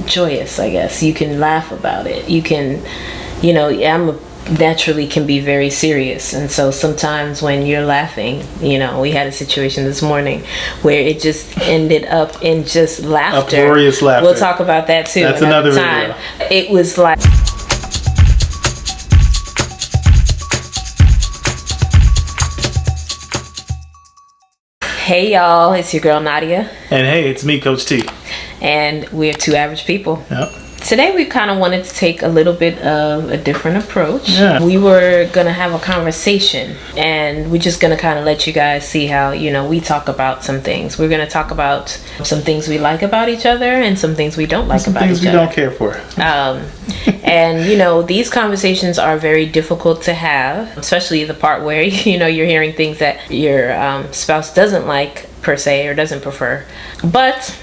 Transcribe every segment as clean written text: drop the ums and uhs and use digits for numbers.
joyous, I guess. You can laugh about it. You can, I'm naturally can be very serious, and so sometimes when you're laughing, we had a situation this morning where it just ended up in just laughter. Uproarious laughter. We'll talk about that too. That's another time. video. It was like, hey y'all, it's your girl Nadia, and hey, it's me, Coach T, and we're two average people. Yep. Today we kind of wanted to take a little bit of a different approach. Yeah. We were going to have a conversation, and we're just going to kind of let you guys see how, we talk about some things. We're going to talk about some things we like about each other and some things we don't like about each other. Some things we don't care for. And, these conversations are very difficult to have, especially the part where, you're hearing things that your spouse doesn't like per se or doesn't prefer. But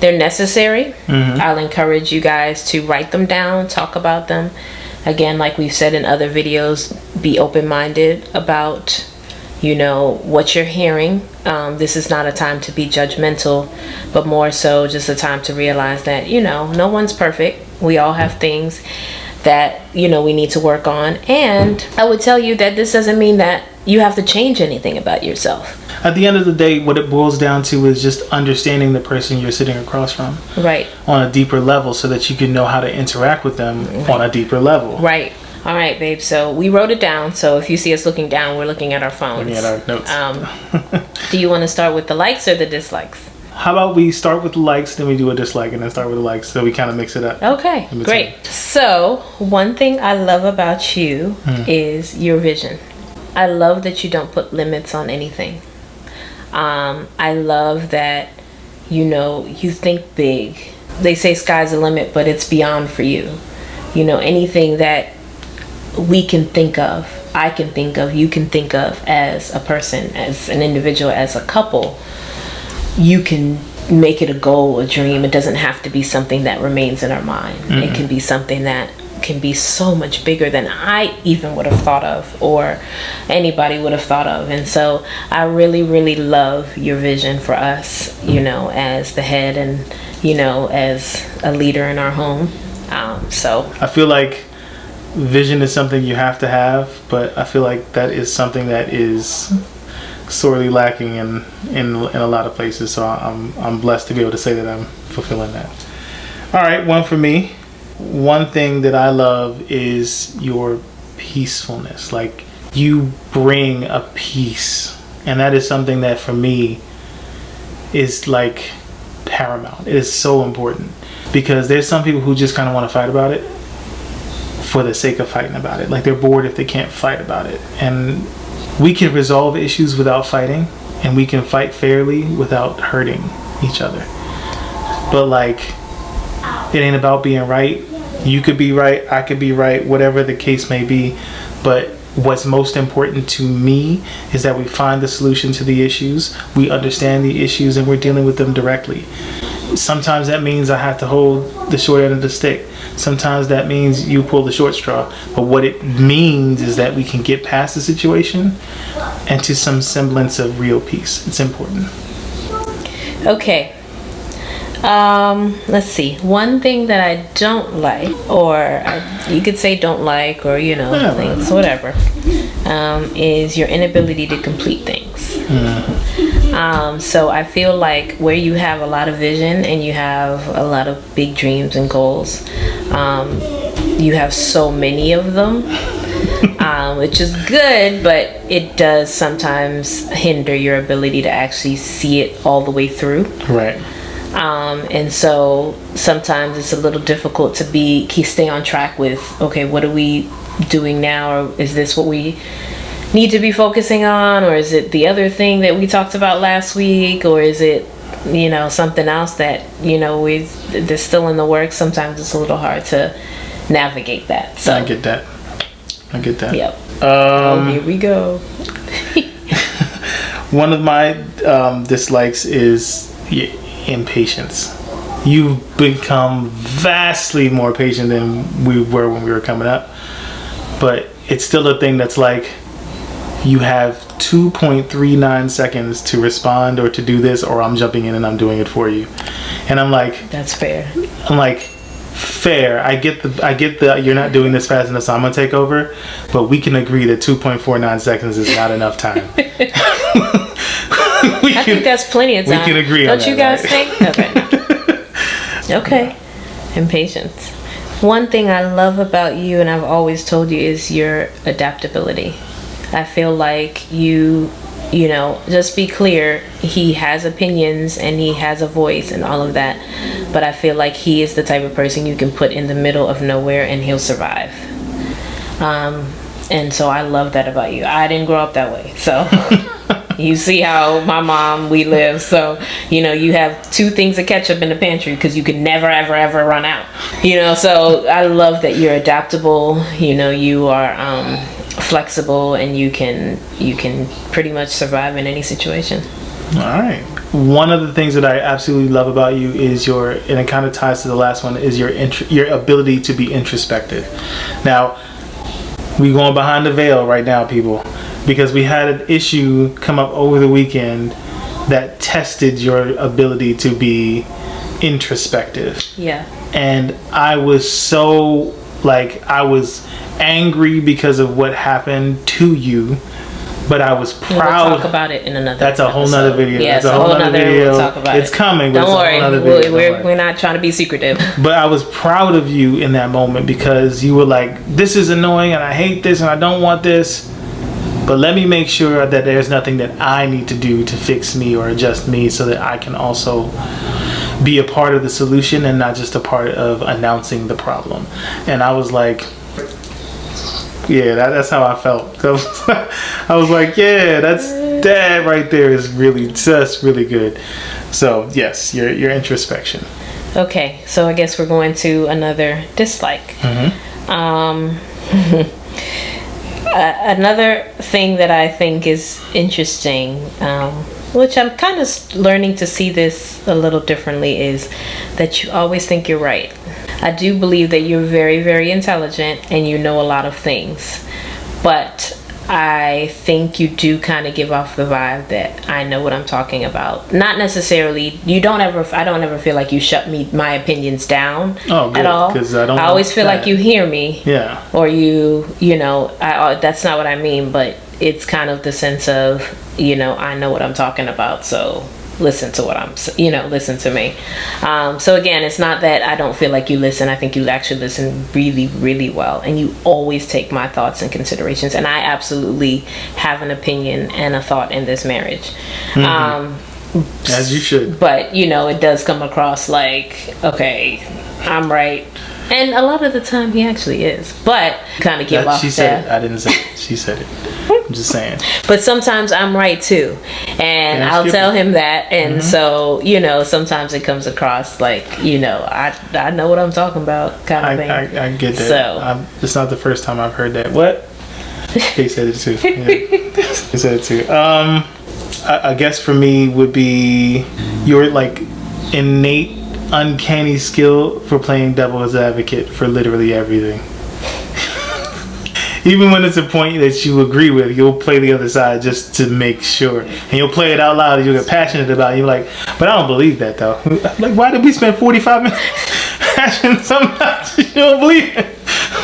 they're necessary. Mm-hmm. I'll encourage you guys to write them down, talk about them. Again, like we've said in other videos, be open-minded about, what you're hearing. This is not a time to be judgmental, but more so just a time to realize that, no one's perfect. We all have things that, we need to work on. And I would tell you that this doesn't mean that you have to change anything about yourself. At the end of the day, what it boils down to is just understanding the person you're sitting across from. Right. On a deeper level, so that you can know how to interact with them on a deeper level. Right. All right, babe. So we wrote it down. So if you see us looking down, we're looking at our phones. Looking at our notes. Do you want to start with the likes or the dislikes? How about we start with the likes, then we do a dislike, and then start with the likes, so we kind of mix it up. Okay, great. So one thing I love about you is your vision. I love that you don't put limits on anything. I love that, you think big. They say sky's the limit, but it's beyond for you. Anything that we can think of, I can think of, you can think of as a person, as an individual, as a couple, you can make it a goal, a dream. It doesn't have to be something that remains in our mind. Mm-hmm. It can be something that can be so much bigger than I even would have thought of, or anybody would have thought of. And so I really, really love your vision for us, as the head and, as a leader in our home. So I feel like vision is something you have to have, but I feel like that is something that is sorely lacking in a lot of places. So I'm blessed to be able to say that I'm fulfilling that. All right, one for me. One thing that I love is your peacefulness. Like, you bring a peace, and that is something that for me is like paramount. It is so important, because there's some people who just kind of want to fight about it for the sake of fighting about it. Like, they're bored if they can't fight about it. And we can resolve issues without fighting, and we can fight fairly without hurting each other. But like, it ain't about being right. You could be right, I could be right, whatever the case may be. But what's most important to me is that we find the solution to the issues, we understand the issues, and we're dealing with them directly. Sometimes that means I have to hold the short end of the stick. Sometimes that means you pull the short straw. But what it means is that we can get past the situation and to some semblance of real peace. It's important. Okay. Let's see. One thing that I don't like, or you could say don't like, or things, whatever, is your inability to complete things. So I feel like where you have a lot of vision and you have a lot of big dreams and goals, you have so many of them, which is good, but it does sometimes hinder your ability to actually see it all the way through. Right. And so sometimes it's a little difficult to stay on track with, okay, what are we doing now? Or is this what we need to be focusing on? Or is it the other thing that we talked about last week? Or is it, something else that, they're still in the works? Sometimes it's a little hard to navigate that. So I get that. Yep. Here we go. One of my dislikes is impatience. You've become vastly more patient than we were when we were coming up, but it's still a thing that's like, you have 2.39 seconds to respond or to do this, or I'm jumping in and I'm doing it for you. And I'm like, That's fair. I'm like, fair. I get the you're not doing this fast enough, so I'm gonna take over. But we can agree that 2.49 seconds is not enough time. I think that's plenty of time. We can agree on that. Don't you guys think? Okay. Okay. And patience. One thing I love about you, and I've always told you, is your adaptability. I feel like you know, just be clear, he has opinions and he has a voice and all of that, but I feel like he is the type of person you can put in the middle of nowhere and he'll survive. And so I love that about you. I didn't grow up that way, so you see how my mom, we live, so you know, you have 2 things of ketchup in the pantry because you can never ever ever run out, you know. So I love that you're adaptable, you know, you are flexible, and you can pretty much survive in any situation. All right. One of the things that I absolutely love about you is and it kind of ties to the last one, is your ability to be introspective. Now, we going behind the veil right now, people, because we had an issue come up over the weekend that tested your ability to be introspective. Yeah. And I was so I was angry because of what happened to you, but I was proud. We'll talk about it in another. That's a whole nother video. Yeah, that's a whole nother video. We'll talk about it's coming. Don't worry. Video. We're not trying to be secretive. But I was proud of you in that moment because you were like, "This is annoying, and I hate this, and I don't want this. But let me make sure that there's nothing that I need to do to fix me or adjust me, so that I can also be a part of the solution and not just a part of announcing the problem." And I was like, yeah, that's how I felt. I was like, yeah, that right there is that's really good. So yes, your introspection. Okay, so I guess we're going to another dislike. Another thing that I think is interesting, which I'm kind of learning to see this a little differently, is that you always think you're right. I do believe that you're very, very intelligent and you know a lot of things, but I think you do kind of give off the vibe that I know what I'm talking about. Not necessarily. I don't ever feel like you shut my opinions down at all. I always feel like you hear me. Yeah. Or you know, that's not what I mean, but it's kind of the sense of, you know, I know what I'm talking about, so listen to listen to me. So again, it's not that I don't feel like you listen. I think you actually listen really, really well, and you always take my thoughts and considerations, and I absolutely have an opinion and a thought in this marriage. As you should. But you know, it does come across like, okay, I'm right, and a lot of the time he actually is, but kind of give off. She said it. I didn't say it. She said it. I'm just saying. But sometimes I'm right too, and I'll tell him that, and so, you know, sometimes it comes across like, you know, I know what I'm talking about, kind of thing. I get that. So it's not the first time I've heard that. What? He said it too. Yeah. He said it too. I guess for me would be your like innate, uncanny skill for playing devil's advocate for literally everything. Even when it's a point that you agree with, you'll play the other side just to make sure. And you'll play it out loud and you'll get passionate about it. You're like, but I don't believe that though. Like, why did we spend 45 minutes hashing something you don't believe it?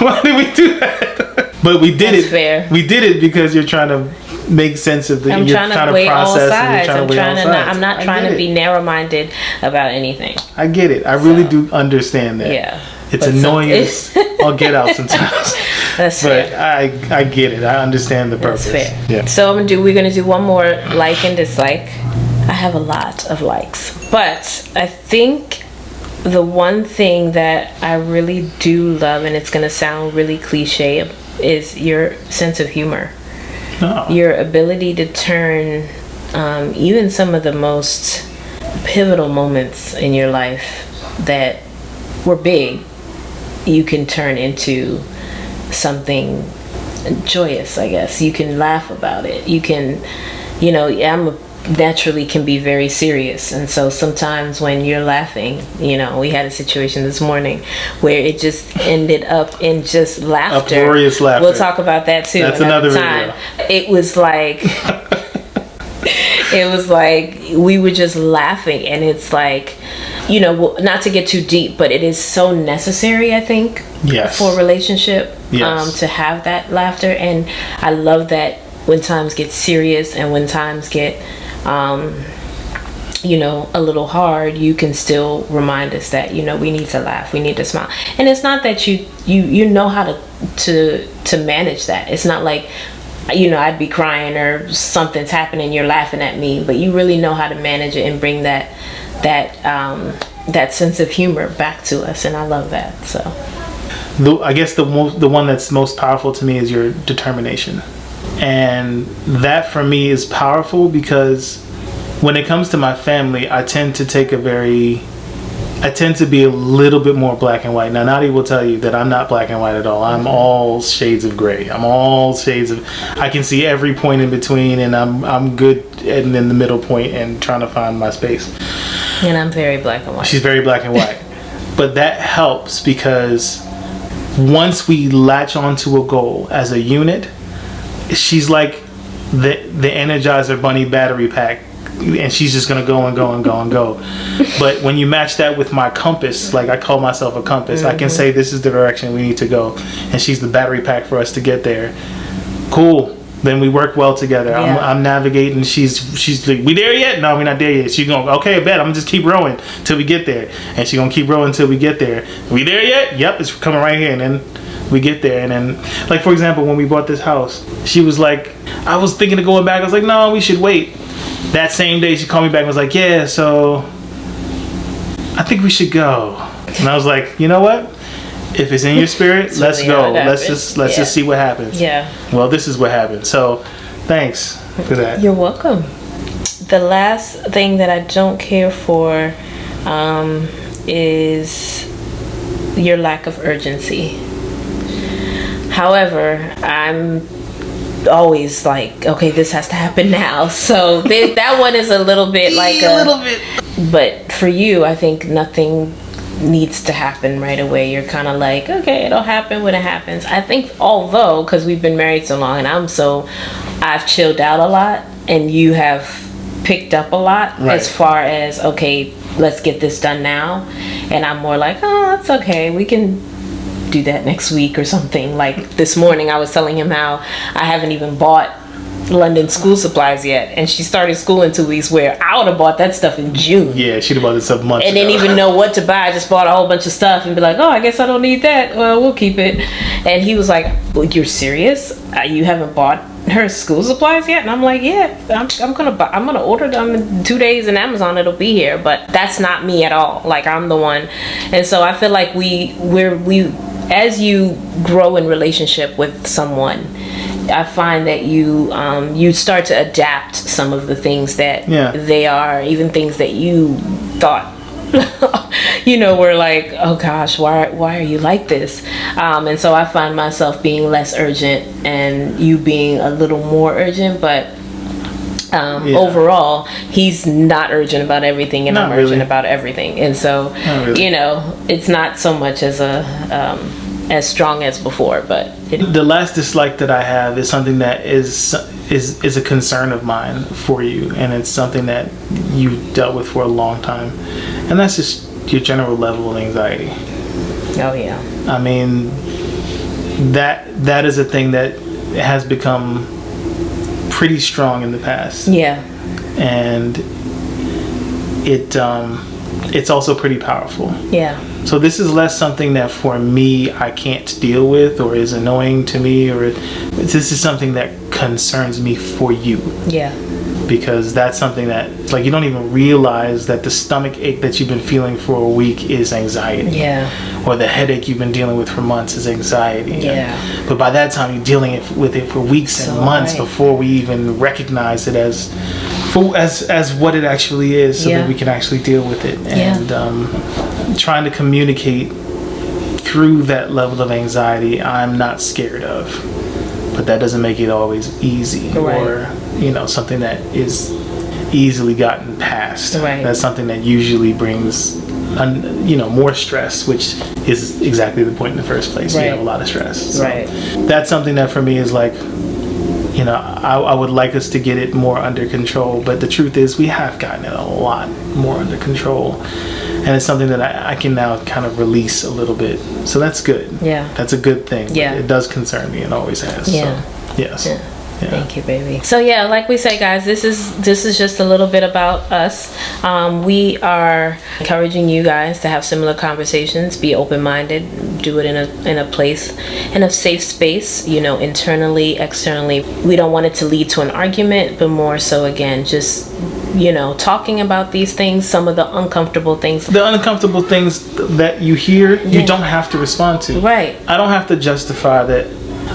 Why did we do that? But we did it. Fair. We did it because you're trying to make sense of the. I'm trying to weigh all sides. I'm not I trying to be narrow-minded about anything. I get it. I really do understand that. Yeah. It's annoying as I'll get out sometimes. That's but fair. I get it. I understand the purpose. That's fair. Yeah. So we're gonna do one more like and dislike. I have a lot of likes, but I think the one thing that I really do love, and it's gonna sound really cliche, is your sense of humor. Oh. Your ability to turn even some of the most pivotal moments in your life that were big, you can turn into something joyous, I guess. You can laugh about it. You can, you know, naturally can be very serious, and so sometimes when you're laughing, you know, we had a situation this morning where it just ended up in just laughter. Uproarious laughter. We'll talk about that too. That's another time. video. It was like It was like we were just laughing, and it's like, you know, well, not to get too deep, but it is so necessary, I think, Yes. for a relationship, Yes. to have that laughter. And I love that when times get serious and when times get, you know, a little hard, you can still remind us that, you know, we need to laugh, we need to smile. And it's not that you know how to manage that. It's not like, you know, I'd be crying or something's happening, you're laughing at me, but you really know how to manage it and bring that sense of humor back to us. And I love that. So I guess the one that's most powerful to me is your determination. And that for me is powerful because when it comes to my family, I tend to be a little bit more black and white. Now, Nadi will tell you that I'm not black and white at all. I'm all shades of gray. I can see every point in between, and I'm good in the middle point and trying to find my space. And I'm very black and white. She's very black and white. But that helps because once we latch onto a goal as a unit, she's like the Energizer Bunny battery pack, and she's just gonna go and go and go and go. But when you match that with my compass, like I call myself a compass, I can say this is the direction we need to go, and she's the battery pack for us to get there. Cool. Then we work well together. Yeah. I'm navigating. She's like, we there yet? No, we're not there yet. She's going, okay, I bet. I'm gonna just keep rowing till we get there, and she's gonna keep rowing till we get there. We there yet? Yep, it's coming right here, and then we get there. And then, like, for example, when we bought this house, she was like, I was thinking of going back. I was like, no, we should wait. That same day, she called me back and was like, yeah, so I think we should go. And I was like, you know what? If it's in your spirit, let's go. Let's just see what happens. Yeah. Well, this is what happened. So, thanks for that. You're welcome. The last thing that I don't care for is your lack of urgency. However, I'm always like, okay, this has to happen now. So that one is a little bit like a little bit. But for you, I think nothing needs to happen right away. You're kind of like, okay, it'll happen when it happens. I think, although, because we've been married so long and I've chilled out a lot and you have picked up a lot, right, as far as, okay, let's get this done now. And I'm more like, oh, that's okay, we can do that next week or something. Like this morning I was telling him how I haven't even bought London school supplies yet, and she started school in 2 weeks, where I would have bought that stuff in June. Yeah, she'd have bought this stuff months and ago. Didn't even know what to buy. I just bought a whole bunch of stuff and be like, oh, I guess I don't need that. Well, we'll keep it. And he was like, well, you're serious? You haven't bought her school supplies yet? And I'm like, yeah, I'm gonna order them in 2 days in Amazon. It'll be here. But that's not me at all. Like, I'm the one. And so I feel like we as you grow in relationship with someone, I find that you start to adapt some of the things that they are, even things that you thought were like, oh gosh, why are you like this? And so I find myself being less urgent and you being a little more urgent, but overall he's not urgent about everything and I'm urgent about everything. And so it's not so much as as strong as before, but the last dislike that I have is something that is a concern of mine for you, and it's something that you've dealt with for a long time, and that's just your general level of anxiety. Oh yeah. I mean, that is a thing that has become pretty strong in the past. Yeah. And it's also pretty powerful. Yeah. So this is less something that for me I can't deal with or is annoying to me, or this is something that concerns me for you. Yeah. Because that's something that, like, you don't even realize that the stomach ache that you've been feeling for a week is anxiety. Yeah. Or the headache you've been dealing with for months is anxiety. Yeah. But by that time you're dealing with it for weeks and months before we even recognize it as what it actually is, so that we can actually deal with it. And trying to communicate through that level of anxiety, I'm not scared of. But that doesn't make it always easy, or something that is easily gotten past. Right. That's something that usually brings more stress, which is exactly the point in the first place. Right. You have a lot of stress. So right. That's something that for me is like, you know, I would like us to get it more under control, but the truth is we have gotten it a lot more under control, and it's something that I can now kind of release a little bit, so that's good. Yeah, that's a good thing. Yeah, it does concern me and always has. Yeah. So, yes. Yeah. Yeah. Thank you, baby. So yeah, like we say, guys, this is just a little bit about us. We are encouraging you guys to have similar conversations, be open-minded, do it in a place, in a safe space, you know, internally, externally. We don't want it to lead to an argument, but more so, again, just, you know, talking about these things, some of the uncomfortable things. The uncomfortable things that you hear, you don't have to respond to. Right. I don't have to justify that.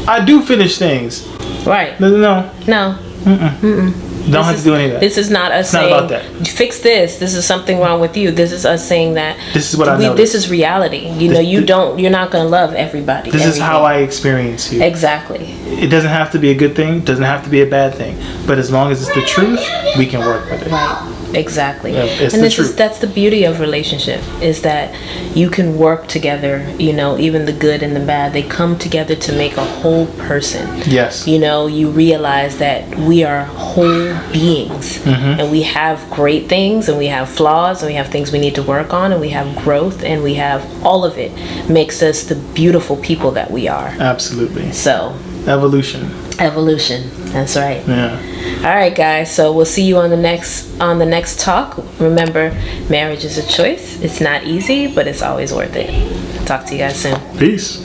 I do finish things. Right. No. Don't have to do any of that. This is not us saying, not about that. Fix this. This is something wrong with you. This is us saying that this is what I know. This is reality. You know, you're not going to love everybody. This is how I experience you. Exactly. It doesn't have to be a good thing. It doesn't have to be a bad thing. But as long as it's the truth, we can work with it. Right. Exactly. Yeah, it's and the truth. That's the beauty of relationship, is that you can work together, you know, even the good and the bad, they come together to make a whole person. Yes. You know, you realize that we are whole beings, and we have great things and we have flaws and we have things we need to work on and we have growth and we have all of it makes us the beautiful people that we are. Absolutely. So Evolution. That's right. Yeah. All right, guys, so we'll see you on the next talk. Remember, marriage is a choice. It's not easy, but it's always worth it. Talk to you guys soon. Peace.